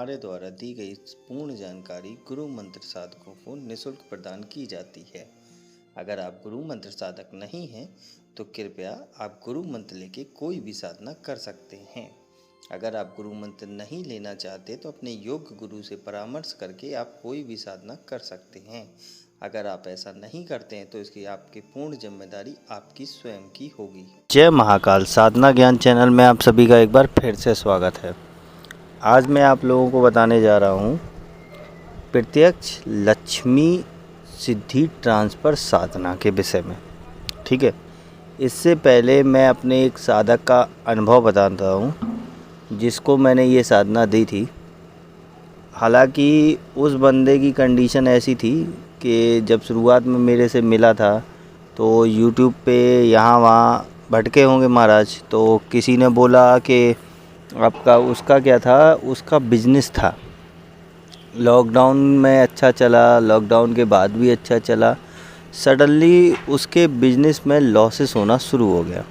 हमारे द्वारा दी गई पूर्ण जानकारी गुरु मंत्र साधकों को निःशुल्क प्रदान की जाती है। अगर आप गुरु मंत्र साधक नहीं हैं तो कृपया आप गुरु मंत्र लेके कोई भी साधना कर सकते हैं। अगर आप गुरु मंत्र नहीं लेना चाहते तो अपने योग्य गुरु से परामर्श करके आप कोई भी साधना कर सकते हैं। अगर आप ऐसा नहीं करते हैं तो इसकी आपकी पूर्ण जिम्मेदारी आपकी स्वयं की होगी। जय महाकाल साधना ज्ञान चैनल में आप सभी का एक बार फिर से स्वागत है। आज मैं आप लोगों को बताने जा रहा हूँ प्रत्यक्ष लक्ष्मी सिद्धि ट्रांसफ़र साधना के विषय में। ठीक है, इससे पहले मैं अपने एक साधक का अनुभव बताता हूँ जिसको मैंने ये साधना दी थी। हालांकि उस बंदे की कंडीशन ऐसी थी कि जब शुरुआत में मेरे से मिला था तो YouTube पे यहाँ वहाँ भटके होंगे महाराज, तो किसी ने बोला कि आपका उसका क्या था, उसका बिजनेस था। लॉकडाउन में अच्छा चला, लॉकडाउन के बाद भी अच्छा चला। सडनली उसके बिजनेस में लॉसेस होना शुरू हो गया।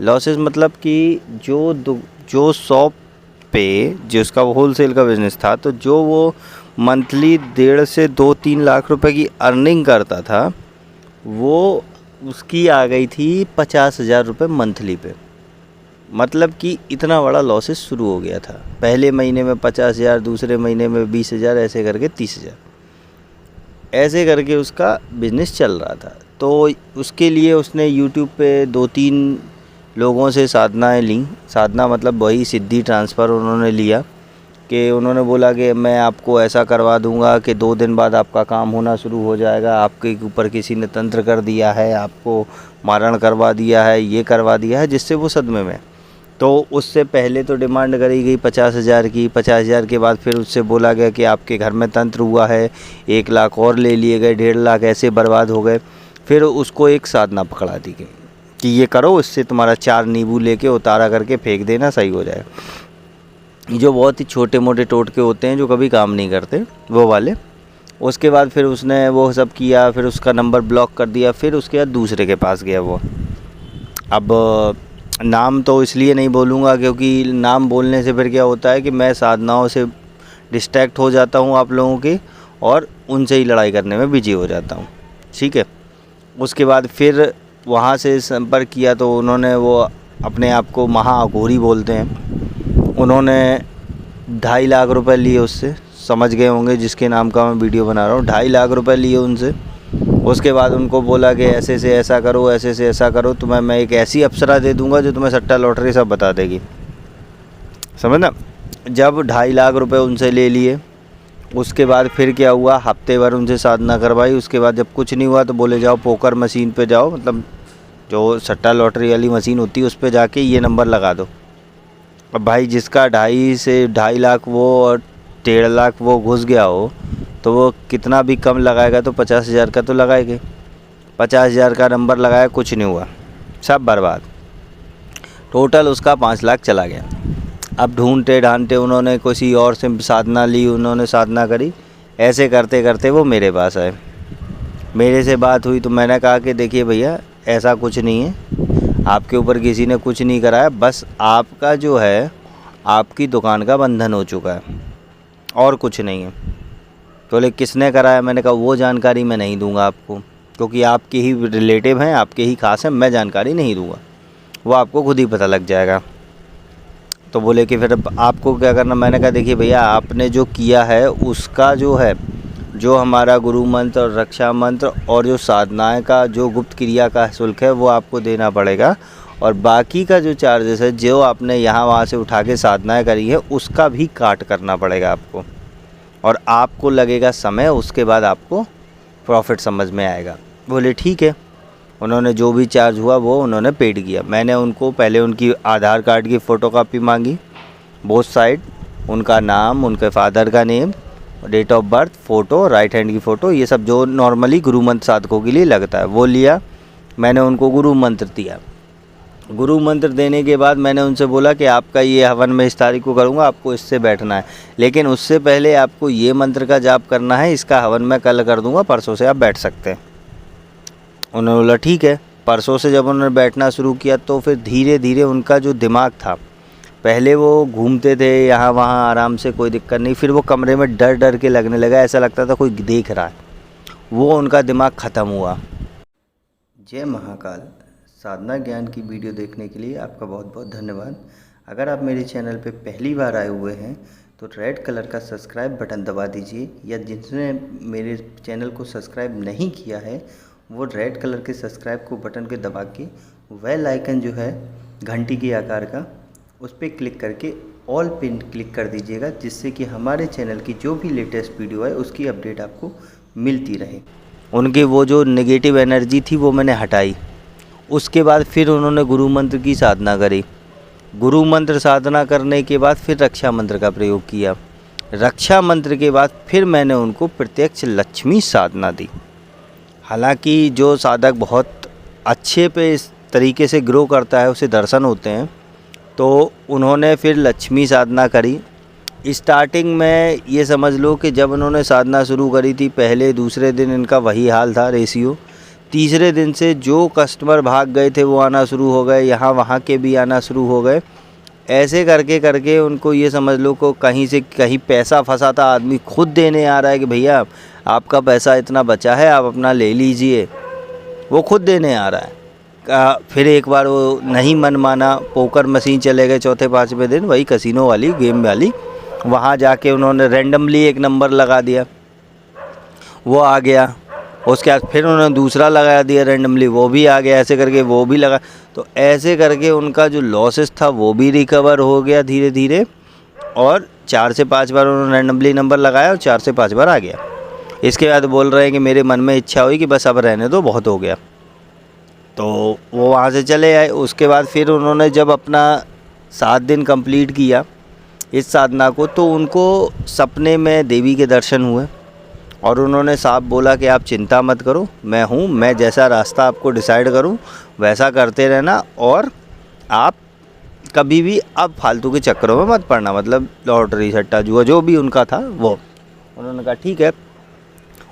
लॉसेस मतलब कि जो शॉप पे जो उसका होलसेल का बिज़नेस था, तो जो वो मंथली 1.5 से 2-3 लाख रुपए की अर्निंग करता था, वो उसकी आ गई थी 50,000 रुपये मंथली पे। मतलब कि इतना बड़ा लॉसेस शुरू हो गया था। पहले महीने में 50,000, दूसरे महीने में 20,000, ऐसे करके 30,000, ऐसे करके उसका बिज़नेस चल रहा था। तो उसके लिए उसने YouTube पे 2-3 लोगों से साधनाएं ली। साधना मतलब वही सिद्धि ट्रांसफ़र उन्होंने लिया कि उन्होंने बोला कि मैं आपको ऐसा करवा दूंगा कि 2 दिन बाद आपका काम होना शुरू हो जाएगा। आपके ऊपर किसी ने तंत्र कर दिया है, आपको मारण करवा दिया है, ये करवा दिया है, जिससे वो सदमे में। तो उससे पहले तो डिमांड करी गई 50,000 की। 50,000 के बाद फिर उससे बोला गया कि आपके घर में तंत्र हुआ है, 1 लाख और ले लिए गए, 1.5 लाख ऐसे बर्बाद हो गए। फिर उसको एक साधना पकड़ा दी गई कि ये करो, इससे तुम्हारा 4 नींबू लेके उतारा करके फेंक देना, सही हो जाएगा। जो बहुत ही छोटे मोटे टोटके होते हैं जो कभी काम नहीं करते, वो वाले। उसके बाद फिर उसने वो सब किया, फिर उसका नंबर ब्लॉक कर दिया। फिर उसके बाद दूसरे के पास गया वो। अब नाम तो इसलिए नहीं बोलूँगा क्योंकि नाम बोलने से फिर क्या होता है कि मैं साधनाओं से डिस्ट्रैक्ट हो जाता हूँ आप लोगों की, और उनसे ही लड़ाई करने में बिजी हो जाता हूँ। ठीक है, उसके बाद फिर वहाँ से संपर्क किया तो उन्होंने, वो अपने आप को महाअघोरी बोलते हैं, उन्होंने 2.5 लाख रुपए लिए उससे। समझ गए होंगे जिसके नाम का मैं वीडियो बना रहा हूँ। 2.5 लाख रुपए लिए उनसे। उसके बाद उनको बोला कि ऐसे से ऐसा करो, ऐसे से ऐसा करो, तुम्हें मैं एक ऐसी अप्सरा दे दूंगा जो तुम्हें सट्टा लॉटरी सब बता देगी। समझना। जब 2.5 लाख रुपए उनसे ले लिए, उसके बाद फिर क्या हुआ, हफ्ते भर उनसे साधना करवाई। उसके बाद जब कुछ नहीं हुआ तो बोले जाओ पोकर मशीन पे जाओ, मतलब जो सट्टा लॉटरी वाली मशीन होती है उस पर जाके ये नंबर लगा दो। अब भाई जिसका 2.5 से 2.5 लाख वो और 1.5 लाख वो घुस गया हो, तो वो कितना भी कम लगाएगा तो 50,000 का तो लगाएगा। 50,000 का नंबर लगाया, कुछ नहीं हुआ, सब बर्बाद। टोटल उसका 5 लाख चला गया। अब ढूंढते ढांढते उन्होंने किसी और से साधना ली, उन्होंने साधना करी। ऐसे करते करते वो मेरे पास आए। मेरे से बात हुई तो मैंने कहा कि देखिए भैया, ऐसा कुछ नहीं है, आपके ऊपर किसी ने कुछ नहीं कराया, बस आपका जो है आपकी दुकान का बंधन हो चुका है, और कुछ नहीं है। बोले किसने कराया? मैंने कहा वो जानकारी मैं नहीं दूंगा आपको, क्योंकि आपके ही रिलेटिव हैं, आपके ही खास हैं, मैं जानकारी नहीं दूंगा, वो आपको खुद ही पता लग जाएगा। तो बोले कि फिर आपको क्या करना? मैंने कहा देखिए भैया, आपने जो किया है उसका जो है, जो हमारा गुरु मंत्र और रक्षा मंत्र और जो साधनाएं का जो गुप्त क्रिया का शुल्क है वो आपको देना पड़ेगा, और बाकी का जो चार्जेस है जो आपने यहाँ वहाँ से उठा के साधनाएं करी है उसका भी काट करना पड़ेगा आपको, और आपको लगेगा समय, उसके बाद आपको प्रॉफिट समझ में आएगा। बोले ठीक है। उन्होंने जो भी चार्ज हुआ वो उन्होंने पेड किया। मैंने उनको पहले उनकी आधार कार्ड की फ़ोटोकॉपी मांगी, बोथ साइड, उनका नाम, उनके फादर का name, date of birth, photo, right hand की फ़ोटो, ये सब जो नॉर्मली गुरु मंत्र साधकों के लिए लगता है वो लिया। मैंने उनको गुरु मंत्र दिया। गुरु मंत्र देने के बाद मैंने उनसे बोला कि आपका ये हवन मैं इस तारीख को करूँगा, आपको इससे बैठना है, लेकिन उससे पहले आपको ये मंत्र का जाप करना है, इसका हवन मैं कल कर दूँगा, परसों से आप बैठ सकते हैं। उन्होंने बोला ठीक है। परसों से जब उन्होंने बैठना शुरू किया तो फिर धीरे धीरे उनका जो दिमाग था, पहले वो घूमते थे यहाँ वहाँ आराम से, कोई दिक्कत नहीं, फिर वो कमरे में डर डर के लगने लगा, ऐसा लगता था कोई देख रहा है, वो उनका दिमाग ख़त्म हुआ। जय महाकाल। साधना ज्ञान की वीडियो देखने के लिए आपका बहुत बहुत धन्यवाद। अगर आप मेरे चैनल पे पहली बार आए हुए हैं तो रेड कलर का सब्सक्राइब बटन दबा दीजिए, या जिसने मेरे चैनल को सब्सक्राइब नहीं किया है वो रेड कलर के सब्सक्राइब को बटन के दबा के बेल आइकन जो है घंटी के आकार का, उस पर क्लिक करके ऑल पिन क्लिक कर दीजिएगा, जिससे कि हमारे चैनल की जो भी लेटेस्ट वीडियो है उसकी अपडेट आपको मिलती रहे। उनकी वो जो नेगेटिव एनर्जी थी वो मैंने हटाई। उसके बाद फिर उन्होंने गुरु मंत्र की साधना करी। गुरु मंत्र साधना करने के बाद फिर रक्षा मंत्र का प्रयोग किया। रक्षा मंत्र के बाद फिर मैंने उनको प्रत्यक्ष लक्ष्मी साधना दी। हालांकि जो साधक बहुत अच्छे पे इस तरीके से ग्रो करता है, उसे दर्शन होते हैं, तो उन्होंने फिर लक्ष्मी साधना करी। स्टार्टिंग में ये समझ लो कि जब उन्होंने साधना शुरू करी थी, पहले दूसरे दिन इनका वही हाल था रेशियो। तीसरे दिन से जो कस्टमर भाग गए थे वो आना शुरू हो गए, यहाँ वहाँ के भी आना शुरू हो गए। ऐसे करके करके उनको ये समझ लो को कहीं से कहीं पैसा फंसा था, आदमी खुद देने आ रहा है कि भैया आपका पैसा इतना बचा है, आप अपना ले लीजिए, वो खुद देने आ रहा है। फिर एक बार वो नहीं मन माना, पोकर मशीन चले गए चौथे पाँचवें दिन, वही कसिनो वाली गेम वाली, वहाँ जाके उन्होंने रैंडमली एक नंबर लगा दिया, वो आ गया। उसके बाद फिर उन्होंने दूसरा लगा दिया रैंडमली, वो भी आ गया। ऐसे करके वो भी लगा, तो ऐसे करके उनका जो लॉसेस था वो भी रिकवर हो गया धीरे धीरे। और 4 से 5 बार उन्होंने रैंडमली नंबर लगाया और 4 से 5 बार आ गया। इसके बाद बोल रहे हैं कि मेरे मन में इच्छा हुई कि बस अब रहने दो, बहुत हो गया, तो वो वहाँ से चले आए। उसके बाद फिर उन्होंने जब अपना 7 दिन कंप्लीट किया इस साधना को, तो उनको सपने में देवी के दर्शन हुए और उन्होंने साफ बोला कि आप चिंता मत करो, मैं हूँ, मैं जैसा रास्ता आपको डिसाइड करूँ वैसा करते रहना, और आप कभी भी अब फालतू के चक्करों में मत पड़ना, मतलब लॉटरी सट्टा जुआ जो भी उनका था वो। उन्होंने कहा ठीक है।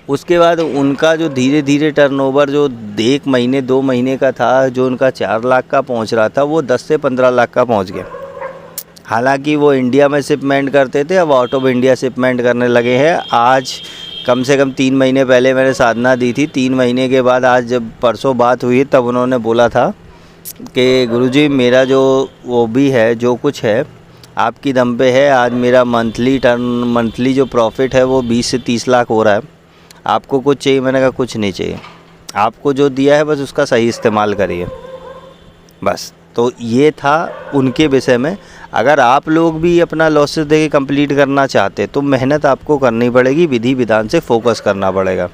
उसके बाद उनका जो धीरे धीरे टर्नओवर जो 1 महीने 2 महीने का था, जो उनका 4 लाख का पहुंच रहा था, वो 10 से 15 लाख का पहुंच गया। हालांकि वो इंडिया में शिपमेंट करते थे, अब आउट ऑफ इंडिया शिपमेंट करने लगे हैं। आज कम से कम 3 महीने पहले मैंने साधना दी थी, 3 महीने के बाद आज जब परसों बात हुई तब उन्होंने बोला था कि गुरुजी मेरा जो वो भी है, जो कुछ है आपकी दम पे है, आज मेरा मंथली जो प्रॉफिट है वो 20 से 30 लाख हो रहा है, आपको कुछ चाहिए? मैंने कहा कुछ नहीं चाहिए, आपको जो दिया है बस उसका सही इस्तेमाल करिए, बस। तो ये था उनके विषय में। अगर आप लोग भी अपना लॉसेस देके कंप्लीट करना चाहते तो मेहनत आपको करनी पड़ेगी, विधि विधान से फोकस करना पड़ेगा।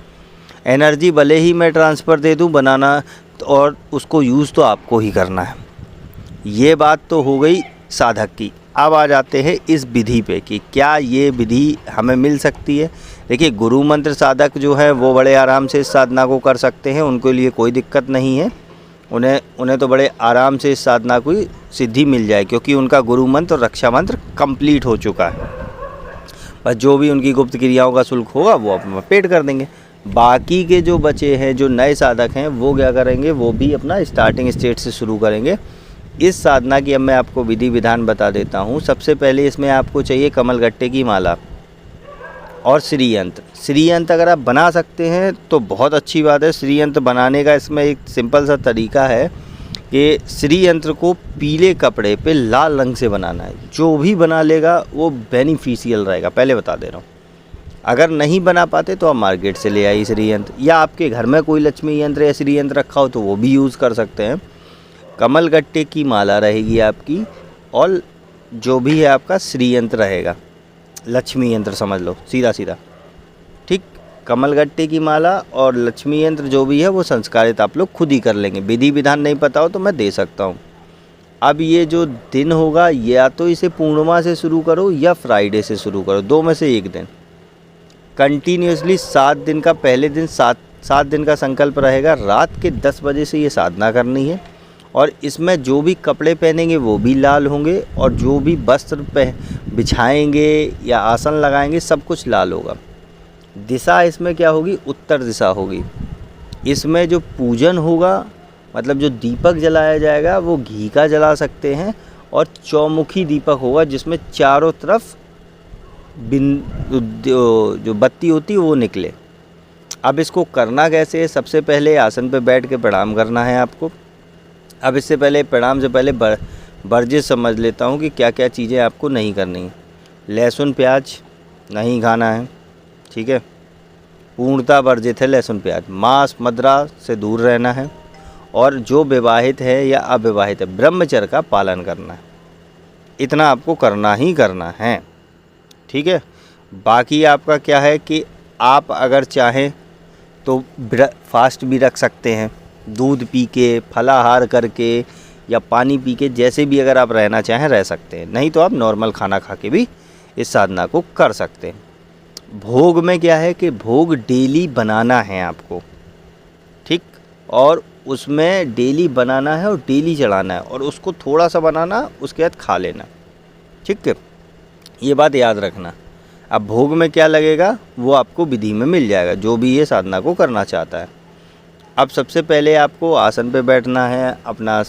एनर्जी भले ही मैं ट्रांसफ़र दे दूं बनाना, और उसको यूज़ तो आपको ही करना है। ये बात तो हो गई साधक की। अब आ जाते हैं इस विधि पे कि क्या ये विधि हमें मिल सकती है। देखिए, गुरु मंत्र साधक जो है वो बड़े आराम से इस साधना को कर सकते हैं, उनके लिए कोई दिक्कत नहीं है। उन्हें तो बड़े आराम से इस साधना को सिद्धि मिल जाए, क्योंकि उनका गुरु मंत्र और रक्षा मंत्र कंप्लीट हो चुका है। बस जो भी उनकी गुप्त क्रियाओं का शुल्क होगा वो अपना पेड कर देंगे। बाकी के जो बचे हैं, जो नए साधक हैं, वो क्या करेंगे, वो भी अपना स्टार्टिंग स्टेज से शुरू करेंगे। इस साधना की अब मैं आपको विधि विधान बता देता हूँ। सबसे पहले इसमें आपको चाहिए कमलगट्टे की माला और श्रीयंत्र। श्रीयंत्र अगर आप बना सकते हैं तो बहुत अच्छी बात है। श्रीयंत्र बनाने का इसमें एक सिंपल सा तरीका है कि श्रीयंत्र को पीले कपड़े पे लाल रंग से बनाना है। जो भी बना लेगा वो बेनिफिशियल रहेगा, पहले बता दे रहा हूँ। अगर नहीं बना पाते तो आप मार्केट से ले आइए श्रीयंत्र, या आपके घर में कोई लक्ष्मी यंत्र या श्रीयंत्र रखा हो तो वो भी यूज़ कर सकते हैं। कमलगट्टे की माला रहेगी आपकी, और जो भी है आपका श्रीयंत्र रहेगा, लक्ष्मी यंत्र समझ लो सीधा सीधा, ठीक। कमलगट्टे की माला और लक्ष्मी यंत्र जो भी है वो संस्कारित आप लोग खुद ही कर लेंगे। विधि विधान नहीं पता हो तो मैं दे सकता हूँ। अब ये जो दिन होगा, या तो इसे पूर्णिमा से शुरू करो या फ्राइडे से शुरू करो, 2 में से एक दिन। कंटिन्यूसली 7 दिन का, पहले दिन 7 दिन का संकल्प रहेगा। रात के 10 बजे से ये साधना करनी है, और इसमें जो भी कपड़े पहनेंगे वो भी लाल होंगे, और जो भी वस्त्र बिछाएंगे या आसन लगाएंगे सब कुछ लाल होगा। दिशा इसमें क्या होगी, उत्तर दिशा होगी। इसमें जो पूजन होगा, मतलब जो दीपक जलाया जाएगा वो घी का जला सकते हैं, और चौमुखी दीपक होगा जिसमें चारों तरफ जो बत्ती होती है वो निकले। अब इसको करना कैसे है? सबसे पहले आसन पे बैठ के प्रणाम करना है आपको। अब इससे पहले प्रणाम से पहले वर्जिश समझ लेता हूँ कि क्या क्या चीज़ें आपको नहीं करनी है। लहसुन प्याज नहीं खाना है, ठीक है, पूर्णतः वर्जित है लहसुन प्याज। मांस मदिरा से दूर रहना है और जो विवाहित है या अविवाहित है ब्रह्मचर्य का पालन करना है। इतना आपको करना ही करना है, ठीक है। बाकी आपका क्या है कि आप अगर चाहें तो फास्ट भी रख सकते हैं, दूध पी के, फलाहार करके या पानी पी के, जैसे भी अगर आप रहना चाहें रह सकते हैं। नहीं तो आप नॉर्मल खाना खा के भी इस साधना को कर सकते हैं। भोग में क्या है कि भोग डेली बनाना है आपको, ठीक, और उसमें डेली बनाना है और डेली चढ़ाना है और उसको थोड़ा सा बनाना, उसके बाद खा लेना, ठीक है। ये बात याद रखना। अब भोग में क्या लगेगा वो आपको विधि में मिल जाएगा, जो भी ये साधना को करना चाहता है। अब सबसे पहले आपको आसन पे बैठना है, अपना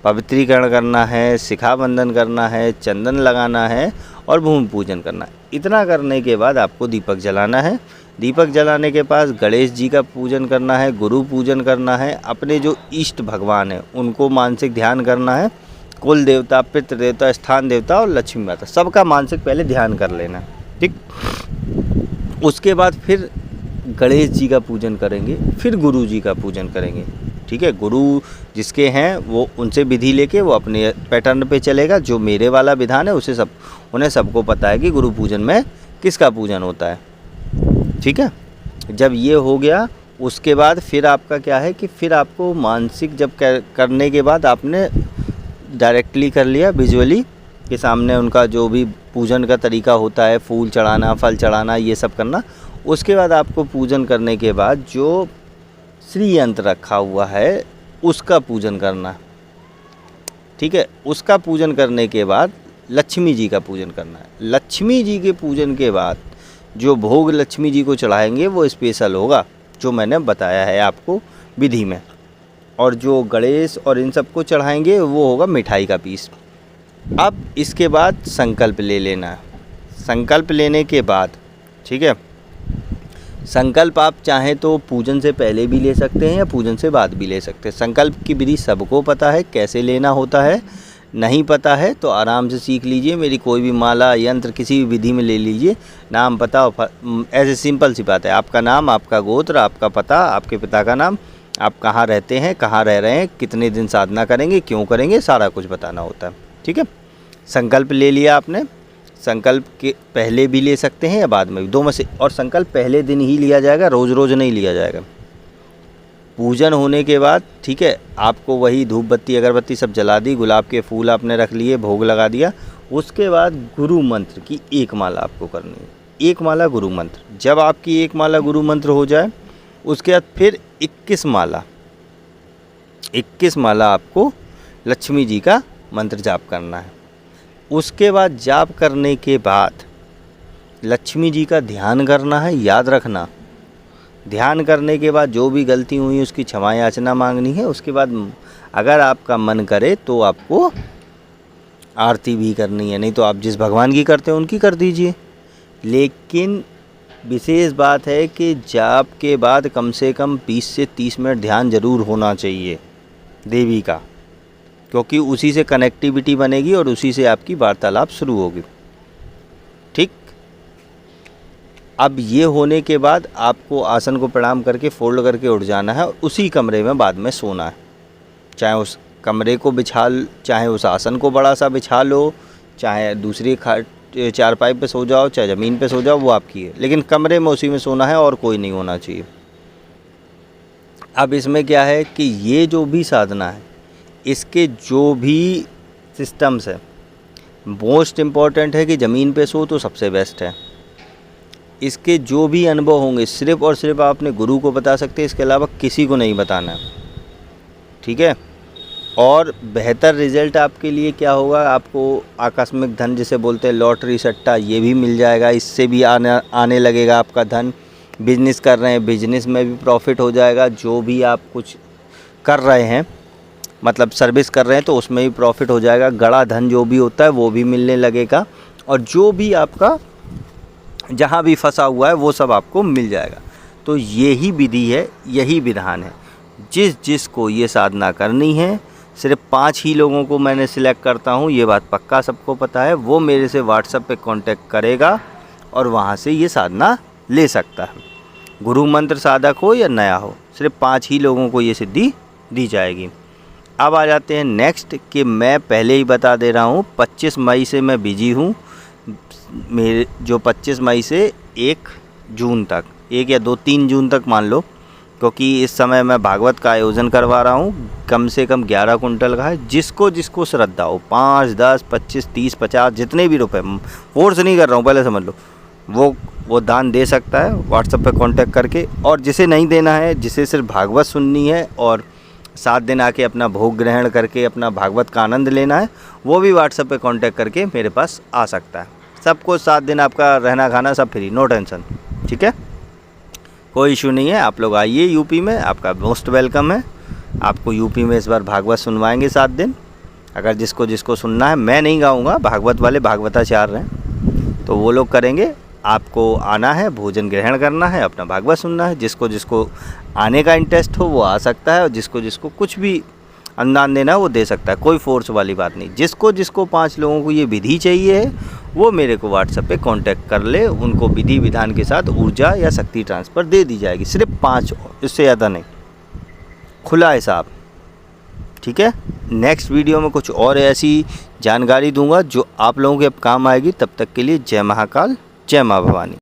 पवित्रीकरण करना है, शिखा बंधन करना है, चंदन लगाना है और भूमि पूजन करना है। इतना करने के बाद आपको दीपक जलाना है। दीपक जलाने के पास गणेश जी का पूजन करना है, गुरु पूजन करना है, अपने जो इष्ट भगवान हैं उनको मानसिक ध्यान करना है। कुल देवता, पितृ देवता, स्थान देवता और लक्ष्मी माता, सबका मानसिक पहले ध्यान कर लेना, ठीक। उसके बाद फिर गणेश जी का पूजन करेंगे, फिर गुरु जी का पूजन करेंगे, ठीक है। गुरु जिसके हैं वो उनसे विधि लेके वो अपने पैटर्न पे चलेगा। जो मेरे वाला विधान है उसे उन्हें सबको पता है कि गुरु पूजन में किसका पूजन होता है, ठीक है। जब ये हो गया उसके बाद फिर आपका क्या है कि फिर आपको मानसिक जब करने के बाद आपने डायरेक्टली कर लिया विजुअली के सामने उनका जो भी पूजन का तरीका होता है, फूल चढ़ाना, फल चढ़ाना, ये सब करना। उसके बाद आपको पूजन करने के बाद जो श्री यंत्र रखा हुआ है उसका पूजन करना, ठीक है। उसका पूजन करने के बाद लक्ष्मी जी का पूजन करना है। लक्ष्मी जी के पूजन के बाद जो भोग लक्ष्मी जी को चढ़ाएंगे वो स्पेशल होगा, जो मैंने बताया है आपको विधि में। और जो गणेश और इन सबको चढ़ाएंगे वो होगा मिठाई का पीस। अब इसके बाद संकल्प ले लेना है। संकल्प लेने के बाद, ठीक है, संकल्प आप चाहें तो पूजन से पहले भी ले सकते हैं या पूजन से बाद भी ले सकते हैं। संकल्प की विधि सबको पता है, कैसे लेना होता है। नहीं पता है तो आराम से सीख लीजिए, मेरी कोई भी माला यंत्र किसी भी विधि में ले लीजिए। नाम पता ऐसे सिंपल सी बात है, आपका नाम, आपका गोत्र, आपका पता, आपके पिता का नाम, आप कहाँ रहते हैं, कहाँ रह रहे हैं, कितने दिन साधना करेंगे, क्यों करेंगे, सारा कुछ बताना होता है, ठीक है। संकल्प ले लिया आपने। संकल्प के पहले भी ले सकते हैं या बाद में भी, दो में से। और संकल्प पहले दिन ही लिया जाएगा, रोज़ रोज़ नहीं लिया जाएगा। पूजन होने के बाद, ठीक है, आपको वही धूप बत्ती अगरबत्ती सब जला दी, गुलाब के फूल आपने रख लिए, भोग लगा दिया। उसके बाद गुरु मंत्र की एक माला आपको करनी है, एक माला गुरु मंत्र। जब आपकी एक माला गुरु मंत्र हो जाए उसके बाद फिर 21 माला आपको लक्ष्मी जी का मंत्र जाप करना है। उसके बाद जाप करने के बाद लक्ष्मी जी का ध्यान करना है। याद रखना, ध्यान करने के बाद जो भी गलती हुई उसकी क्षमा याचना मांगनी है। उसके बाद अगर आपका मन करे तो आपको आरती भी करनी है, नहीं तो आप जिस भगवान की करते हैं उनकी कर दीजिए। लेकिन विशेष बात है कि जाप के बाद कम से कम 20 से 30 मिनट ध्यान जरूर होना चाहिए देवी का, क्योंकि उसी से कनेक्टिविटी बनेगी और उसी से आपकी वार्तालाप शुरू होगी, ठीक। अब ये होने के बाद आपको आसन को प्रणाम करके फोल्ड करके उठ जाना है और उसी कमरे में बाद में सोना है। चाहे उस कमरे को चाहे उस आसन को बड़ा सा बिछा लो, चाहे दूसरी चारपाई पे सो जाओ, चाहे ज़मीन पे सो जाओ, वो आपकी है, लेकिन कमरे में उसी में सोना है और कोई नहीं होना चाहिए। अब इसमें क्या है कि ये जो भी साधना है इसके जो भी सिस्टम्स है, मोस्ट इम्पॉर्टेंट है कि ज़मीन पे सो तो सबसे बेस्ट है। इसके जो भी अनुभव होंगे सिर्फ़ और सिर्फ आप अपने गुरु को बता सकते हैं, इसके अलावा किसी को नहीं बताना है, ठीक है। और बेहतर रिज़ल्ट आपके लिए क्या होगा, आपको आकस्मिक धन जिसे बोलते हैं लॉटरी सट्टा, ये भी मिल जाएगा। इससे भी आने लगेगा आपका धन। बिजनेस कर रहे हैं, बिजनेस में भी प्रॉफिट हो जाएगा। जो भी आप कुछ कर रहे हैं मतलब सर्विस कर रहे हैं तो उसमें भी प्रॉफिट हो जाएगा। गड़ा धन जो भी होता है वो भी मिलने लगेगा, और जो भी आपका जहाँ भी फंसा हुआ है वो सब आपको मिल जाएगा। तो यही विधि है, यही विधान है। जिसको ये साधना करनी है, सिर्फ 5 ही लोगों को मैंने सिलेक्ट करता हूँ, ये बात पक्का सबको पता है। वो मेरे से व्हाट्सएप पे कांटेक्ट करेगा और वहाँ से ये साधना ले सकता है। गुरु मंत्र साधक हो या नया हो, सिर्फ 5 ही लोगों को ये सिद्धि दी जाएगी। अब आ जाते हैं नेक्स्ट, कि मैं पहले ही बता दे रहा हूँ 25 मई से मैं बिजी हूँ। मेरे जो 25 मई से 1 जून तक, 1 या 2-3 जून तक मान लो, क्योंकि इस समय मैं भागवत का आयोजन करवा रहा हूँ। कम से कम 11 कुंटल का है। जिसको जिसको श्रद्धा हो, 5, 10, 25, 30, 50 जितने भी रुपए, फोर्स नहीं कर रहा हूँ, पहले समझ लो, वो दान दे सकता है व्हाट्सएप पे कांटेक्ट करके। और जिसे नहीं देना है, जिसे सिर्फ भागवत सुननी है और 7 दिन आके अपना भोग ग्रहण करके अपना भागवत का आनंद लेना है, वो भी व्हाट्सएप पे कांटेक्ट करके मेरे पास आ सकता है। सबको 7 दिन आपका रहना खाना सब फ्री, नो टेंशन, ठीक है, कोई इशू नहीं है। आप लोग आइए यूपी में, आपका मोस्ट वेलकम है। आपको यूपी में इस बार भागवत सुनवाएंगे 7 दिन। अगर जिसको जिसको सुनना है, मैं नहीं गाऊंगा, भागवत वाले भागवताचार्य हैं तो वो लोग करेंगे। आपको आना है, भोजन ग्रहण करना है, अपना भागवत सुनना है। जिसको जिसको आने का इंटरेस्ट हो वो आ सकता है, और जिसको जिसको कुछ भी अनुदान देना है वो दे सकता है, कोई फोर्स वाली बात नहीं। जिसको जिसको 5 लोगों को ये विधि चाहिए है वो मेरे को व्हाट्सएप पे कांटेक्ट कर ले, उनको विधि विधान के साथ ऊर्जा या शक्ति ट्रांसफ़र दे दी जाएगी। सिर्फ 5, इससे ज़्यादा नहीं, खुला हिसाब, ठीक है। नेक्स्ट वीडियो में कुछ और ऐसी जानकारी दूंगा जो आप लोगों के अब काम आएगी। तब तक के लिए जय महाकाल, जय माँ भवानी।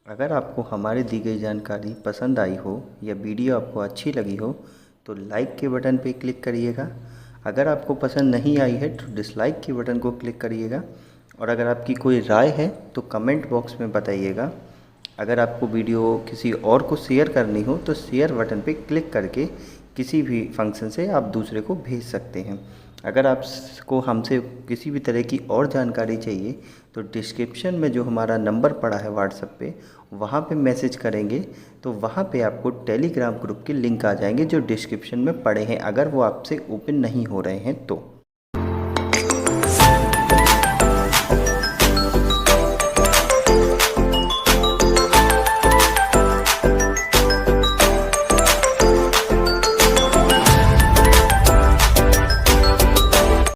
अगर आपको हमारी दी गई जानकारी पसंद आई हो या वीडियो आपको अच्छी लगी हो तो लाइक के बटन पे क्लिक करिएगा। अगर आपको पसंद नहीं आई है तो डिसलाइक के बटन को क्लिक करिएगा। और अगर आपकी कोई राय है तो कमेंट बॉक्स में बताइएगा। अगर आपको वीडियो किसी और को शेयर करनी हो तो शेयर बटन पे क्लिक करके किसी भी फंक्शन से आप दूसरे को भेज सकते हैं। अगर आपको हमसे किसी भी तरह की और जानकारी चाहिए तो डिस्क्रिप्शन में जो हमारा नंबर पड़ा है व्हाट्सएप पे, वहाँ पे मैसेज करेंगे तो वहाँ पे आपको टेलीग्राम ग्रुप के लिंक आ जाएंगे जो डिस्क्रिप्शन में पड़े हैं, अगर वो आपसे ओपन नहीं हो रहे हैं तो।